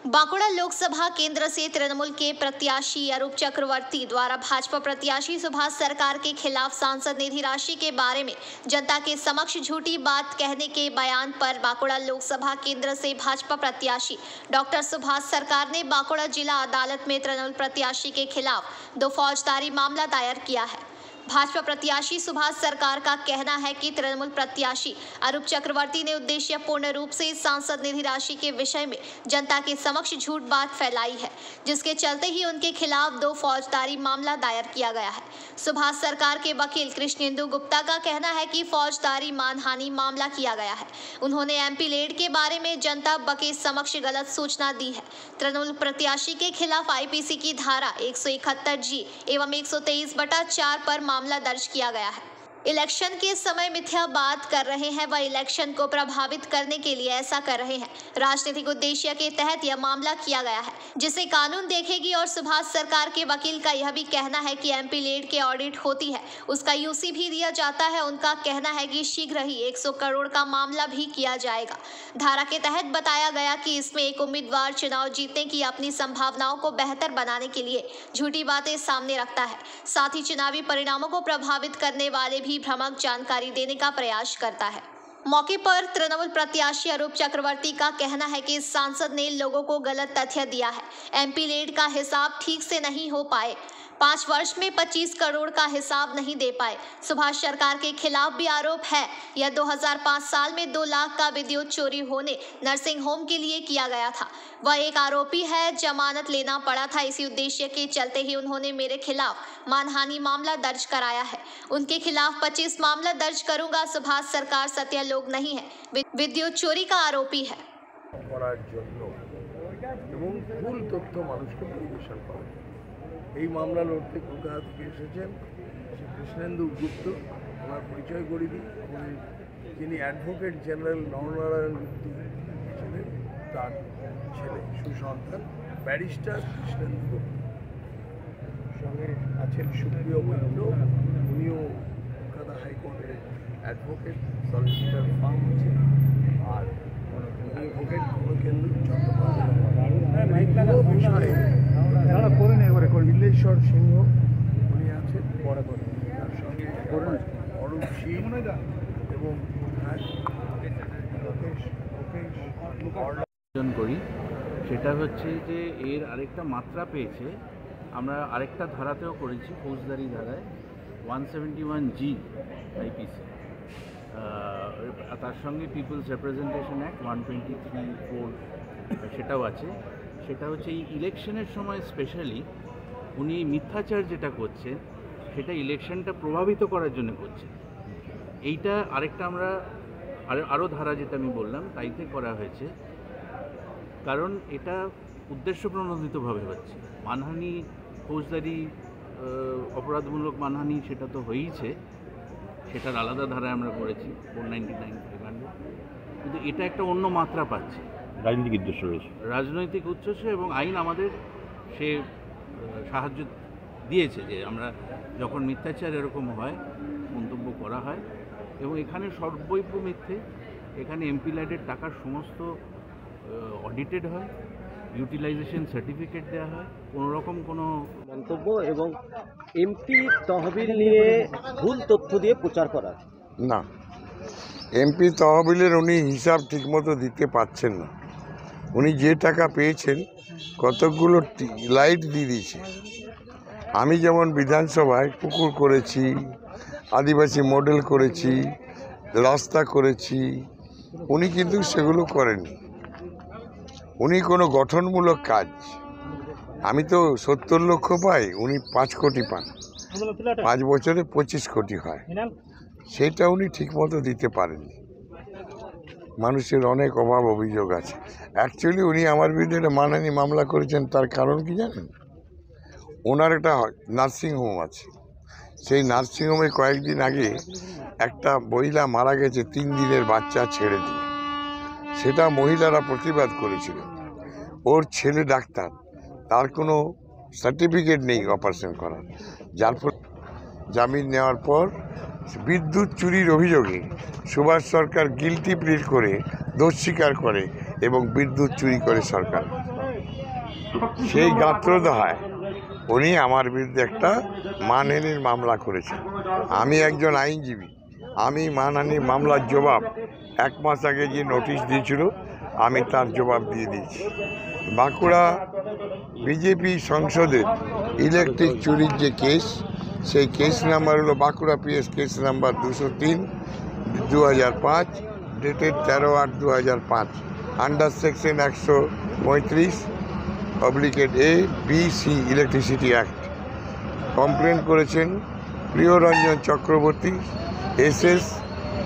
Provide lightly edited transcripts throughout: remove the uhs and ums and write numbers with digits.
बांकुड़ा लोकसभा केंद्र से तृणमूल के प्रत्याशी अरूप चक्रवर्ती द्वारा भाजपा प्रत्याशी सुभाष सरकार के खिलाफ सांसद निधि राशि के बारे में जनता के समक्ष झूठी बात कहने के बयान पर बांकुड़ा लोकसभा केंद्र से भाजपा प्रत्याशी डॉक्टर सुभाष सरकार ने बांकुड़ा जिला अदालत में तृणमूल प्रत्याशी के खिलाफ 2 फौजदारी मामला दायर किया है। भाजपा प्रत्याशी सुभाष सरकार का कहना है कि तृणमूल प्रत्याशी अरूप चक्रवर्ती ने उद्देश्यपूर्ण रूप से सांसद निधि राशि के विषय में जनता के समक्ष झूठ बात फैलाई है, जिसके चलते ही उनके खिलाफ 2 फौजदारी मामला दायर किया गया है। सुभाष सरकार के वकील कृष्णेंदु गुप्ता का कहना है कि फौजदारी मानहानि मामला किया गया है। उन्होंने एमपी लेड के बारे में जनता के समक्ष गलत सूचना दी है। तृणमूल प्रत्याशी के खिलाफ आईपीसी की धारा 171G एवं 123/4 पर मामला दर्ज किया गया है। इलेक्शन के समय मिथ्या बात कर रहे हैं, वह इलेक्शन को प्रभावित करने के लिए ऐसा कर रहे हैं। राजनीतिक उद्देश्य के तहत यह मामला किया गया है, जिसे कानून देखेगी। और सुभाष सरकार के वकील का यह भी कहना है कि एमपी लेड के ऑडिट होती है, उसका यूसी भी दिया जाता है। उनका कहना है कि शीघ्र ही 100 करोड़ का मामला भी किया जाएगा। धारा के तहत बताया गया कि इसमें एक उम्मीदवार चुनाव जीतने की अपनी संभावनाओं को बेहतर बनाने के लिए झूठी बातें सामने रखता है, साथ ही चुनावी परिणामों को प्रभावित करने वाले भी भ्रामक जानकारी देने का प्रयास करता है। मौके पर तृणमूल प्रत्याशी अरूप चक्रवर्ती का कहना है कि इस सांसद ने लोगों को गलत तथ्य दिया है। एमपी लेड का हिसाब ठीक से नहीं हो पाए, 5 वर्ष में 25 करोड़ का हिसाब नहीं दे पाए। सुभाष सरकार के खिलाफ भी आरोप है। यह 2005 साल में 2 लाख का विद्युत चोरी होने नर्सिंग होम के लिए किया गया था। वह एक आरोपी है, जमानत लेना पड़ा था। इसी उद्देश्य के चलते ही उन्होंने मेरे खिलाफ मानहानि मामला दर्ज कराया है। उनके खिलाफ 25 मामला दर्ज करूंगा। सुभाष सरकार सत्य लोग नहीं है, विद्युत चोरी का आरोपी है। এই মামলা লড়তে কলকাতা থেকে এসেছেন শ্রী কৃষ্ণেন্দু গুপ্ত। ওনার পরিচয় করে দিই, যিনি অ্যাডভোকেট জেনারেল নরনারায়ণ গুপ্ত ছিলেন, তার ছেলে সুসন্তান ব্যারিস্টার কৃষ্ণেন্দু গুপ্ত। সঙ্গে আছেন সুপ্রিয় মৈত্র, উনিও কলকাতা হাইকোর্টের অ্যাডভোকেট, সলিসিটার ফার্ম আছে। আর অ্যাডভোকেট কেন্দ্র চট্টোপাধ্যায় বিষয়ে নীলেশ্বর সিংহ উনি আছেন, তার সঙ্গে অরূপ সিং এবং করি। সেটা হচ্ছে যে এর আরেকটা মাত্রা পেয়েছে। আমরা আরেকটা ধারাতেও করেছি, ফৌজদারি ধারায় 171G আইপিসি, তার সঙ্গে পিপলস রিপ্রেজেন্টেশন অ্যাক্ট 123(4) সেটাও আছে। সেটা হচ্ছে এই ইলেকশনের সময় স্পেশালি উনি মিথ্যাচার যেটা করছেন, সেটা ইলেকশনটা প্রভাবিত করার জন্য করছেন। এইটা আরেকটা আমরা আরও ধারা যেটা আমি বললাম তাইতে করা হয়েছে, কারণ এটা উদ্দেশ্যপ্রণোদিতভাবে হচ্ছে। মানহানি, ফৌজদারি অপরাধমূলক মানহানি সেটা তো হয়েইছে, সেটার আলাদা ধারায় আমরা করেছি 499(500), কিন্তু এটা একটা অন্য মাত্রা পাচ্ছে। রাজনৈতিক উদ্দেশ্য রয়েছে, রাজনৈতিক উদ্দেশ্য, এবং আইন আমাদের সে সাহায্য দিয়েছে যে আমরা যখন মিথ্যাচার এরকম হয়, মন্তব্য করা হয়, এবং এখানে সর্বৈব মিথ্যে। এখানে এমপি ল্যাডের টাকার সমস্ত অডিটেড হয়, ইউটিলাইজেশন সার্টিফিকেট দেওয়া হয়, কোনোরকম কোনো মন্তব্য এবং এমপি তহবিল নিয়ে ভুল তথ্য দিয়ে প্রচার করা না। এমপি তহবিলের উনি হিসাব ঠিকমতো দিতে পারছেন না। উনি যে টাকা পেয়েছেন কতকগুলো লাইট দিয়ে দিয়েছে। আমি যেমন বিধানসভায় পুকুর করেছি, আদিবাসী মডেল করেছি, রাস্তা করেছি, উনি কিন্তু সেগুলো করেননি। উনি কোনো গঠনমূলক কাজ, আমি তো 70 লক্ষ পাই, উনি 5 কোটি পান, 5 বছরে 25 কোটি হয়, সেটা উনি ঠিকমতো দিতে পারেননি। মানুষের অনেক অভাব অভিযোগ আছে। অ্যাকচুয়ালি উনি আমার বিরুদ্ধে একটা মানহানি মামলা করেছেন, তার কারণ কি জানেন? ওনার একটা নার্সিংহোম আছে, সেই নার্সিংহোমে কয়েকদিন আগে একটা মহিলা মারা গেছে 3 দিনের বাচ্চা ছেড়ে দিয়ে। সেটা মহিলারা প্রতিবাদ করেছিল। ওর ছেলে ডাক্তার, তার কোনো সার্টিফিকেট নেই অপারেশন করার, যার ফলে জামিন নেওয়ার পর বিদ্যুৎ চুরির অভিযোগে সুভাষ সরকার গিলটি প্লিট করে দোষ স্বীকার করে এবং বিদ্যুৎ চুরি করে সরকার। সেই গাত্রদাহায় উনি আমার বিরুদ্ধে একটা মানহানির মামলা করেছেন। আমি একজন আইনজীবী, আমি মানহানির মামলার জবাব 1 মাস আগে যে নোটিশ দিয়েছিল আমি তার জবাব দিয়ে দিয়েছি। বাঁকুড়া বিজেপি সংসদের ইলেকট্রিক চুরির যে কেস, সেই কেস নাম্বার হলো Bankura PS case number 203/2005, dated 13/8/2005, under section 135/A BC electricity act. Complain করেছেন প্রিয়রঞ্জন চক্রবর্তী, SS,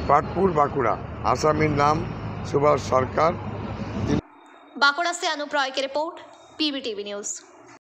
পাটপুর, বাঁকুড়া। আসামির নাম सुभाष सरकार। बांकुड़ा से अनुप रॉय की रिपोर्ट, PBTV न्यूज।